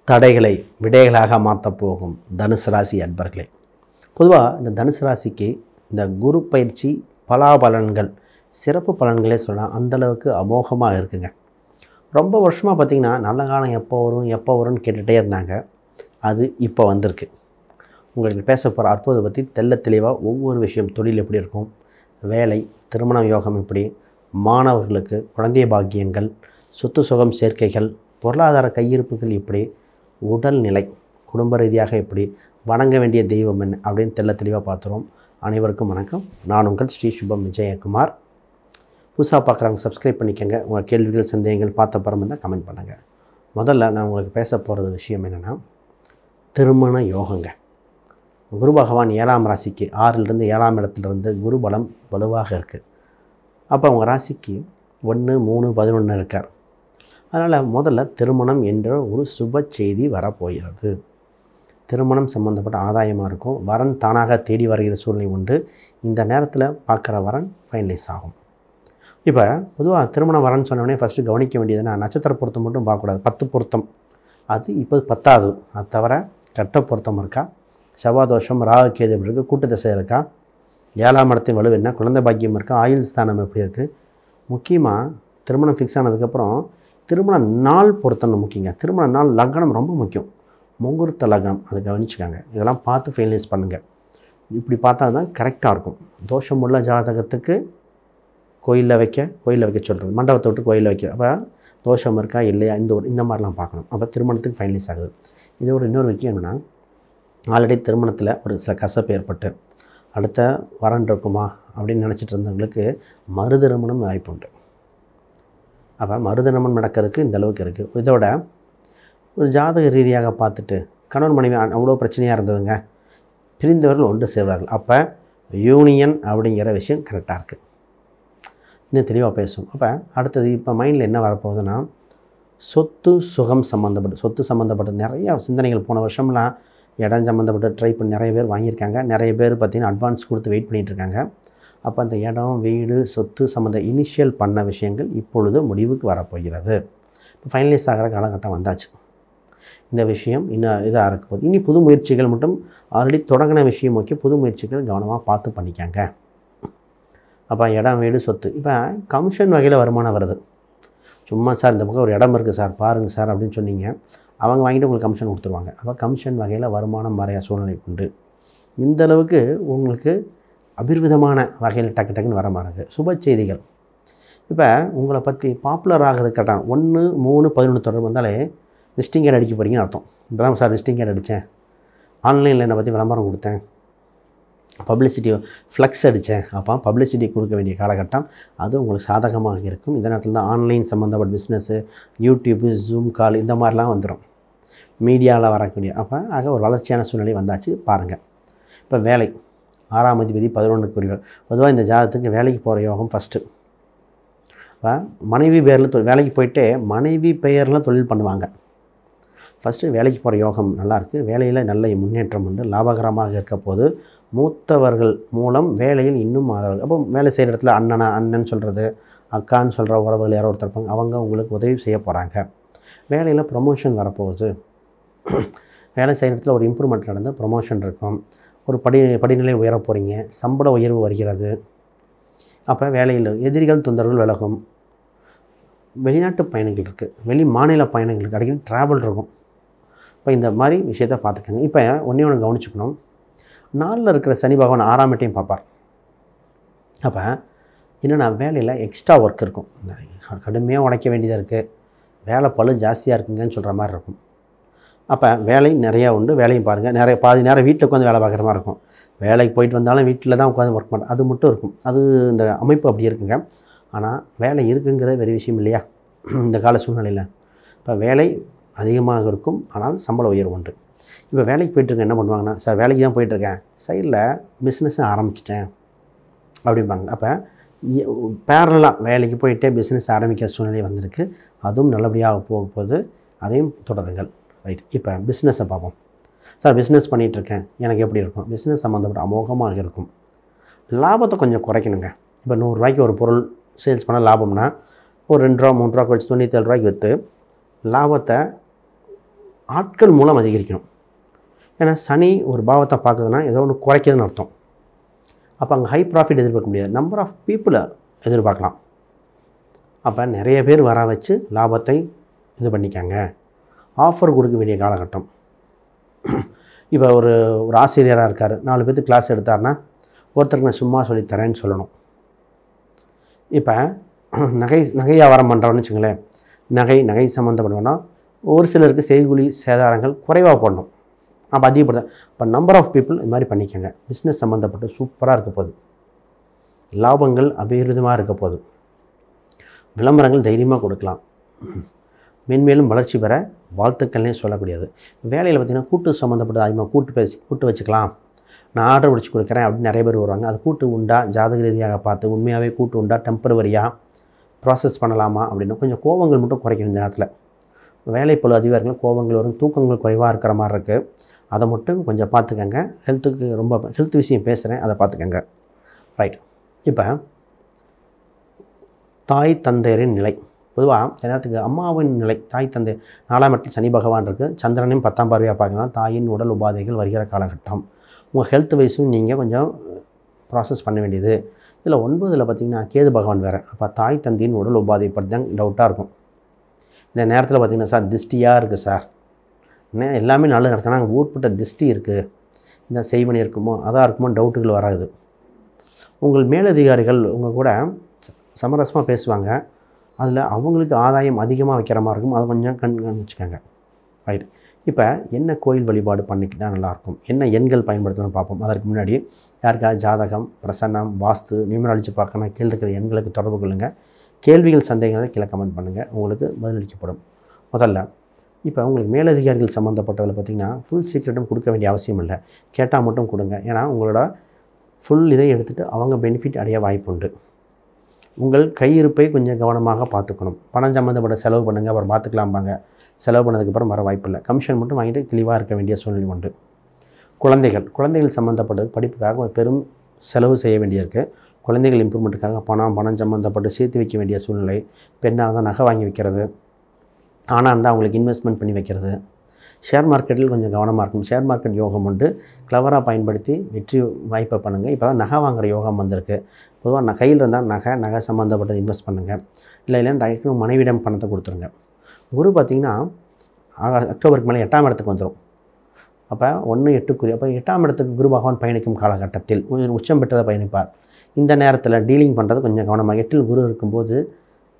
தடைகளை விடைகளாக மாற்றப் போகும் தனுசு ராசி அன்பர்களே. பொதுவாக இந்த தனுசு ராசிக்கு இந்த குரு பயிற்சி பலாபலன்கள் சிறப்பு பலன்களே சொல்லலாம். அந்தளவுக்கு அமோகமாக இருக்குங்க. ரொம்ப வருஷமாக பார்த்திங்கன்னா நல்ல காலம் எப்போ வரும்னு கேட்டுகிட்டே இருந்தாங்க. அது இப்போ வந்திருக்கு. உங்களுக்கு பேச போகிற அற்புதத்தை பற்றி தெளிவாக ஒவ்வொரு விஷயம், தொழில் எப்படி இருக்கும், வேலை, திருமண யோகம் எப்படி, மாணவர்களுக்கு குழந்தை பாக்கியங்கள், சொத்து சுகம் சேர்க்கைகள், பொருளாதார கையிருப்புகள் எப்படி, உடல்நிலை, குடும்ப ரீதியாக எப்படி, வணங்க வேண்டிய தெய்வம் என்ன அப்படின்னு தெளிவாக பார்த்துருவோம். அனைவருக்கும் வணக்கம். நான் உங்கள் ஸ்ரீ சுபம் விஜயகுமார். புதுசாக பார்க்குறவங்க சப்ஸ்கிரைப் பண்ணிக்கோங்க. உங்கள் கேள்விகள் சந்தேகங்கள் பார்த்த பிறகு இருந்தால் கமெண்ட் பண்ணுங்கள். முதல்ல நான் உங்களுக்கு பேச போகிறது விஷயம் என்னென்னா, திருமண யோகங்க. குரு பகவான் 7ஆம் ராசிக்கு 6லிருந்து 7ஆம் இடத்துலேருந்து குரு பலம் வலுவாக இருக்குது. அப்போ அவங்க ராசிக்கு 1, 3, 11 இருக்கார். அதனால் முதல்ல திருமணம் என்ற ஒரு சுப செய்தி வரப்போகிறது. திருமணம் சம்மந்தப்பட்ட ஆதாயமாக இருக்கும். வரன் தானாக தேடி வருகிற சூழ்நிலை உண்டு. இந்த நேரத்தில் பார்க்குற வரன் ஃபைனலைஸ் ஆகும். இப்போ பொதுவாக திருமண வரன் சொன்னோடனே ஃபஸ்ட்டு கவனிக்க வேண்டியதுன்னா, நட்சத்திர பொருத்தம் மட்டும் பார்க்கக்கூடாது. 10 பொருத்தம் அது இப்போ 10வது. அது தவிர கட்ட பொருத்தம் இருக்கா, செவ்வாதோஷம், ராகு கேது எப்படி இருக்குது, கூட்டு திசை இருக்கா, 7ஆம் இடத்தின் வலு என்ன, குழந்தை பாக்கியம் இருக்கா, ஆயுள் ஸ்தானம் எப்படி இருக்குது. முக்கியமாக திருமணம் ஃபிக்ஸ் ஆனதுக்கப்புறம் திருமண நாள் பொருத்தம் முக்கியங்க. திருமண நாள் லக்னம் ரொம்ப முக்கியம். முகூர்த்த லக்னம் அதை கவனிச்சுக்காங்க. இதெல்லாம் பார்த்து ஃபைனலைஸ் பண்ணுங்கள். இப்படி பார்த்தா தான் கரெக்டாக இருக்கும். தோஷம் உள்ள ஜாதகத்துக்கு கோயிலில் வைக்க சொல்கிறது, மண்டபத்தை விட்டு கோயிலில் வைக்க. அப்போ தோஷம் இருக்கா இல்லையா இந்த மாதிரிலாம் பார்க்கணும். அப்போ திருமணத்துக்கு ஃபைனலைஸ் ஆகுது. இதோட இன்னொரு விஷயம் என்னென்னா, ஆல்ரெடி திருமணத்தில் ஒரு சில கசப்பு ஏற்பட்டு அடுத்த வரன் இருக்குமா அப்படின்னு நினச்சிட்டு இருந்தவங்களுக்கு மறுதிருமணம் வாய்ப்பு உண்டு. அப்போ மறுதிருமணம் நடக்கிறதுக்கு இந்த அளவுக்கு இருக்குது. இதோட ஒரு ஜாதக ரீதியாக பார்த்துட்டு கணவன் மனைவி அவ்வளோ பிரச்சனையாக இருந்ததுங்க, பிரிந்தவர்கள் ஒன்று சேர்வார்கள். அப்போ யூனியன் அப்படிங்கிற விஷயம் கரெக்டாக இருக்குது. இன்னும் தெளிவாக பேசும். அப்போ அடுத்தது இப்போ மைண்டில் என்ன வரப்போகுதுன்னா, சொத்து சம்மந்தப்பட்ட நிறையா சிந்தனைகள். போன வருஷம்லாம் இடம் சம்மந்தப்பட்ட ட்ரை பண்ணி நிறைய பேர் வாங்கியிருக்காங்க. நிறைய பேர் பார்த்திங்கன்னா அட்வான்ஸ் கொடுத்து வெயிட் பண்ணிகிட்ருக்காங்க. அப்போ அந்த இடம், வீடு, சொத்து சம்மந்த இனிஷியல் பண்ண விஷயங்கள் இப்பொழுது முடிவுக்கு வரப்போகிறது. இப்போ ஃபைனலைஸ் ஆகிற காலகட்டம் வந்தாச்சு. இந்த விஷயம் இன்னும் இதாக இருக்க போகுது. இனி புது முயற்சிகள் மட்டும் ஆல்ரெடி தொடங்கின விஷயம் நோக்கி புது முயற்சிகள் கவனமாக பார்த்து பண்ணிக்காங்க. அப்போ இடம், வீடு, சொத்து. இப்போ கமிஷன் வகையில் வருமானம் வருது. சும்மா சார் இந்த பக்கம் ஒரு இடம் இருக்குது சார் பாருங்கள் சார் அப்படின்னு சொன்னீங்க, அவங்க வாங்கிட்டு உங்களுக்கு கமிஷன் கொடுத்துருவாங்க. அப்போ கமிஷன் வகையில் வருமானம் வரைய சூழ்நிலை உண்டு. இந்தளவுக்கு உங்களுக்கு அபிர்விதமான வகையில் டக்குன்னு வர மாதிரி இருக்குது. சுப செய்திகள். இப்போ உங்களை பற்றி பாப்புலர் ஆகிறது கரெக்டாக 1, 3, 11 தொடர்பு வந்தாலே விசிட்டிங் கார்டு அடிக்க போகிறீங்கன்னு அர்த்தம். இப்போ தான் சார் விசிட்டிங் கார்டு அடித்தேன், ஆன்லைனில் என்னை பற்றி விளம்பரம் கொடுத்தேன், பப்ளிசிட்டி ஃப்ளக்ஸ் அடித்தேன். அப்போ பப்ளிசிட்டி கொடுக்க வேண்டிய காலகட்டம் அது உங்களுக்கு சாதகமாக இருக்கும். இந்த நேரத்தில் தான் ஆன்லைன் சம்மந்தப்பட்ட பிஸ்னஸ்ஸு, யூடியூப்பு, ஜூம் கால் இந்த மாதிரிலாம் வந்துடும். மீடியாவில் வரக்கூடிய ஆக ஒரு வளர்ச்சியான சூழ்நிலை வந்தாச்சு பாருங்கள். இப்போ வேலை, 6ஆம் அதிபதி 11க்குரியவர். பொதுவாக இந்த ஜாதகத்துக்கு வேலைக்கு போகிற யோகம் ஃபஸ்ட்டு. இப்போ மனைவி பேரில் வேலைக்கு போயிட்டு மனைவி பெயரில் தொழில் பண்ணுவாங்க. ஃபஸ்ட்டு வேலைக்கு போகிற யோகம் நல்லாயிருக்கு. வேலையில் நல்ல முன்னேற்றம் உண்டு, லாபகரமாக இருக்க போது. மூத்தவர்கள் மூலம் வேலையில் இன்னும் அப்போ வேலை செய்கிற இடத்துல அண்ணன் சொல்கிறது, அக்கான்னு சொல்கிற உறவுகள் யாரோ ஒருத்தர் இருப்பாங்க, அவங்க உங்களுக்கு உதவி செய்ய போகிறாங்க. வேலையில் ப்ரொமோஷன் வரப்போகுது. வேலை செய்கிற இடத்துல ஒரு இம்ப்ரூவ்மெண்ட் நடந்து ப்ரொமோஷன் இருக்கும். ஒரு படிநிலை உயர போகிறீங்க, சம்பள உயர்வு வருகிறது. அப்போ வேலையில் எதிரிகள் தொந்தரவுகள் விலகும். வெளிநாட்டு பயணங்கள் இருக்குது, வெளி மாநில பயணங்கள் இருக்குது, அடிக்கடி ட்ராவல் இருக்கும். இப்போ இந்த மாதிரி விஷயத்தை பார்த்துக்கோங்க. இப்போ ஒன்று கவனிச்சுக்கணும், 4ல் இருக்கிற சனி பகவான் 6ஆம் இடத்தையும் பார்ப்பார். அப்போ என்னென்னா வேலையில் எக்ஸ்ட்ரா ஒர்க் இருக்கும், கடுமையாக உழைக்க வேண்டியதாக இருக்குது, வேலை பளு ஜாஸ்தியாக இருக்குங்கன்னு சொல்கிற மாதிரி இருக்கும். அப்போ வேலை நிறையா உண்டு, வேலையும் பாருங்கள். பாதி நேரம் வீட்டில் உட்காந்து வேலை பார்க்குற மாதிரி இருக்கும். வேலைக்கு போயிட்டு வந்தாலும் வீட்டில் தான் உட்காந்து ஒர்க் பண்ணுறேன், அது மட்டும் இருக்கும். அது இந்த அமைப்பு அப்படி இருக்குங்க. ஆனால் வேலை இருக்குங்கிறது பெரிய விஷயம் இல்லையா இந்த கால சூழ்நிலையில். இப்போ வேலை அதிகமாக இருக்கும், ஆனால் சம்பள உயர்வு உண்டு. இப்போ வேலைக்கு போய்ட்டுருக்கேன், என்ன பண்ணுவாங்கன்னா, சார் வேலைக்கு தான் போயிட்டுருக்கேன், சைடில் பிஸ்னஸை ஆரம்பிச்சிட்டேன் அப்படிம்பாங்க. அப்போ பேரலாக வேலைக்கு போயிட்டே பிஸ்னஸ் ஆரம்பிக்கிற சூழ்நிலை வந்திருக்கு. அதுவும் நல்லபடியாக போகும்போது அதையும் தொடருங்கள். ரைட். இப்போ பிஸ்னஸை பார்ப்போம். சார் பிஸ்னஸ் பண்ணிகிட்ருக்கேன், எனக்கு எப்படி இருக்கும்? பிஸ்னஸ் சம்மந்தப்பட்ட அமோகமாக இருக்கும். லாபத்தை கொஞ்சம் குறைக்கணுங்க. இப்போ 100 ரூபாய்க்கு ஒரு பொருள் சேல்ஸ் பண்ண லாபம்னா ஒரு 2 ரூபா 3 ரூபா கழிச்சு 97 ரூபாய்க்கு விற்று லாபத்தை ஆட்கள் மூலம் அதிகரிக்கணும். ஏன்னா சனி ஒரு பாவத்தை பார்க்குதுன்னா ஏதோ ஒன்று குறைக்குதுன்னு அர்த்தம். அப்போ அங்கே ஹை ப்ராஃபிட் எதிர்பார்க்க முடியாது, நம்பர் ஆஃப் பீப்புளை எதிர்பார்க்கலாம். அப்போ நிறைய பேர் வர வச்சு லாபத்தை இது பண்ணிக்காங்க. ஆஃபர் கொடுக்க வேண்டிய காலகட்டம். இப்போ ஒரு ஆசிரியராக இருக்கார், 4 பேருக்கு கிளாஸ் எடுத்தார்னா ஒருத்தருக்கு நான் சும்மா சொல்லித்தரேன்னு சொல்லணும். இப்போ நகை வியாபாரம் பண்ணுறோன்னு வச்சுங்களேன், நகை சம்மந்தப்படுவோன்னா ஒரு சிலருக்கு செய்கூலி சேதாரங்கள் குறைவாக போடணும். அப்போ அதிகப்படுத்த இப்போ நம்பர் ஆஃப் பீப்புள் இது மாதிரி பண்ணிக்கோங்க. பிஸ்னஸ் சம்மந்தப்பட்டு சூப்பராக இருக்க போகுது, லாபங்கள் அபரிதமாக இருக்க போகுது, விளம்பரங்கள் தைரியமாக கொடுக்கலாம், மென்மேலும் வளர்ச்சி பெற வாழ்த்துக்கள்னே சொல்லக்கூடியது. வேலையில் பார்த்திங்கன்னா கூட்டு சம்மந்தப்பட்டு அதிகமாக கூட்டு வச்சுக்கலாம், நான் ஆர்டர் பிடிச்சி கொடுக்குறேன் அப்படின்னு நிறைய பேர் வருவாங்க. அது கூட்டு உண்டா, ஜாதக ரீதியாக பார்த்து உண்மையாகவே கூட்டு உண்டா, டெம்பரவரியாக ப்ராசஸ் பண்ணலாமா அப்படின்னு கொஞ்சம் கோபங்கள் மட்டும் குறைக்கணும். இந்த நேரத்தில் வேலைப்பளு அதிகமாக இருக்குங்க, கோபங்கள் வரும், தூக்கங்கள் குறைவாக இருக்கிற மாதிரி இருக்குது. அதை மட்டும் கொஞ்சம் பார்த்துக்கங்க. ஹெல்த் விஷயம் பேசுகிறேன், அதை பார்த்துக்கங்க. ரைட். இப்போ தாய் தந்தையரின் நிலை, பொதுவாக இந்த நேரத்துக்கு அம்மாவின் நிலை, தாய் தந்தை 4ஆம் இடத்தில் சனி பகவான் இருக்குது, சந்திரனையும் 10ஆம் பார்வையாக பார்க்கலாம். தாயின் உடல் உபாதைகள் வருகிற காலகட்டம். உங்கள் ஹெல்த் வைஸும் நீங்கள் கொஞ்சம் ப்ராசஸ் பண்ண வேண்டியது. இதில் 9ல் பார்த்திங்கன்னா கேது பகவான் வேறு. அப்போ தாய் தந்தையின் உடல் உபாதை பற்றி தான் டவுட்டாக இருக்கும். இந்த நேரத்தில் பார்த்திங்கன்னா சார் திஷ்டியாக இருக்குது சார், எல்லாமே நல்லது நடக்கணும், நாங்கள் ஊர்பட்ட திஷ்டி இருக்குது, இந்த செய்வனி இருக்குமோ அதாக இருக்குமோ டவுட்டுகள் வராது. உங்கள் மேலதிகாரிகள் உங்கள் கூட சமரசமாக பேசுவாங்க, அதில் அவங்களுக்கு ஆதாயம் அதிகமாக வைக்கிற மாதிரி இருக்கும், அதை கொஞ்சம் கவனிச்சுக்கோங்க. ரைட். இப்போ என்ன கோயில் வழிபாடு பண்ணிக்கிட்டால் நல்லாயிருக்கும், என்ன எண்கள் பயன்படுத்தணும்னு பார்ப்போம். அதற்கு முன்னாடி யாருக்காவது ஜாதகம், பிரசன்னம், வாஸ்து, நியூமராலஜி பார்க்கணும், கீழே இருக்கிற எண்களுக்கு தொடர்பு கொள்ளுங்கள். கேள்விகள் சந்தேகங்களை கீழே கமெண்ட் பண்ணுங்கள், உங்களுக்கு பதிலளிக்கப்படும். முதல்ல இப்போ உங்களுக்கு மேலதிகாரிகள் சம்மந்தப்பட்டதில் பார்த்திங்கன்னா ஃபுல் சீக்ரெட்டும் கொடுக்க வேண்டிய அவசியம் இல்லை, கேட்டால் மட்டும் கொடுங்க. ஏன்னா உங்களோட ஃபுல் இதை எடுத்துகிட்டு அவங்க பெனிஃபிட் அடைய வாய்ப்பு உண்டு. உங்கள் கையிருப்பை கொஞ்சம் கவனமாக பார்த்துக்கணும். பணம் சம்மந்தப்பட்ட செலவு பண்ணுங்கள், அப்புறம் பார்த்துக்கலாம்பாங்க. செலவு பண்ணதுக்கப்புறம் வர வாய்ப்பு இல்லை. கமிஷன் மட்டும் வாங்கிட்டு தெளிவாக இருக்க வேண்டிய சூழ்நிலை உண்டு. குழந்தைகள் சம்மந்தப்பட்டது படிப்புக்காக பெரும் செலவு செய்ய வேண்டியிருக்கு. குழந்தைகள் இம்ப்ரூவ்மெண்ட்டுக்காக பணம் சம்மந்தப்பட்டு சேர்த்து வைக்க வேண்டிய சூழ்நிலை. பெண்ணாக இருந்தால் நகை வாங்கி வைக்கிறது, ஆனால் இருந்தால் அவங்களுக்கு இன்வெஸ்ட்மெண்ட் பண்ணி வைக்கிறது. ஷேர் மார்க்கெட்டில் கொஞ்சம் கவனமாக இருக்கும். ஷேர் மார்க்கெட் யோகம் உண்டு, கிளவராக பயன்படுத்தி வெற்றி வாய்ப்பை பண்ணுங்கள். இப்போ தான் நகை வாங்குகிற யோகம் வந்திருக்கு. பொதுவாக கையில் இருந்தால் நகை சம்மந்தப்பட்டது இன்வெஸ்ட் பண்ணுங்கள். இல்லைன்னு டைரெக்டாக மனைவிடம் பணத்தை கொடுத்துருங்க. குரு பார்த்திங்கன்னா அக்டோபருக்கு மேலே 8ஆம் இடத்துக்கு வந்துடும். அப்போ 1-8 அப்போ 8ஆம் இடத்துக்கு குரு பகவான் பயணிக்கும் காலகட்டத்தில் உச்சம் பெற்றதை பயணிப்பார். இந்த நேரத்தில் டீலிங் பண்ணுறது கொஞ்சம் கவனமாக. 8இல் குரு இருக்கும்போது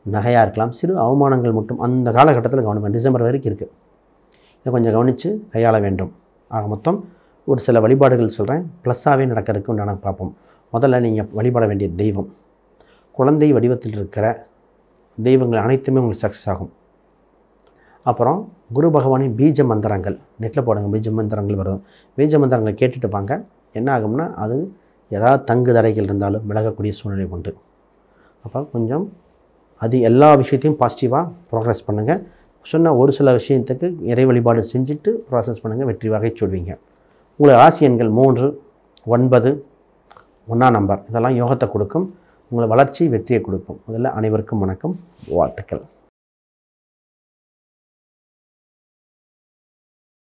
நகையாக இருக்கலாம், சிறு அவமானங்கள் மட்டும் அந்த காலகட்டத்தில் கவனிப்பேன். டிசம்பர் வரைக்கும் இருக்குது, இதை கொஞ்சம் கவனித்து கையாள வேண்டும். ஆக மொத்தம் ஒரு சில வழிபாடுகள் சொல்கிறேன், ப்ளஸ்ஸாகவே நடக்கிறதுக்கு உண்டான பார்ப்போம். முதல்ல நீங்கள் வழிபட வேண்டிய தெய்வம், குழந்தை வடிவத்தில் இருக்கிற தெய்வங்கள் அனைத்துமே உங்களுக்கு சக்ஸஸ் ஆகும். அப்புறம் குரு பகவானின் பீஜ மந்திரங்கள் நெட்டில் போடுங்க, பீஜ மந்திரங்கள் வரும். பீஜ மந்திரங்களை கேட்டுட்டு வாங்க. என்ன ஆகும்னா அது ஏதாவது தங்கு தடைகள் இருந்தாலும் விலகக்கூடிய சூழ்நிலை உண்டு. அப்போ கொஞ்சம் எல்லா விஷயத்தையும் பாசிட்டிவாக ப்ரோக்ரஸ் பண்ணுங்கள். சொன்ன ஒரு சில விஷயத்துக்கு இறை வழிபாடு செஞ்சுட்டு ப்ராசஸ் பண்ணுங்கள், வெற்றி வகை சொல்வீங்க. உங்களை ராசி எண்கள் 3, 9, 1ஆம் நம்பர் இதெல்லாம் யோகத்தை கொடுக்கும். உங்களை வளர்ச்சி வெற்றியை கொடுக்கும். முதல்ல அனைவருக்கும் வணக்கம், வாழ்த்துக்கள்.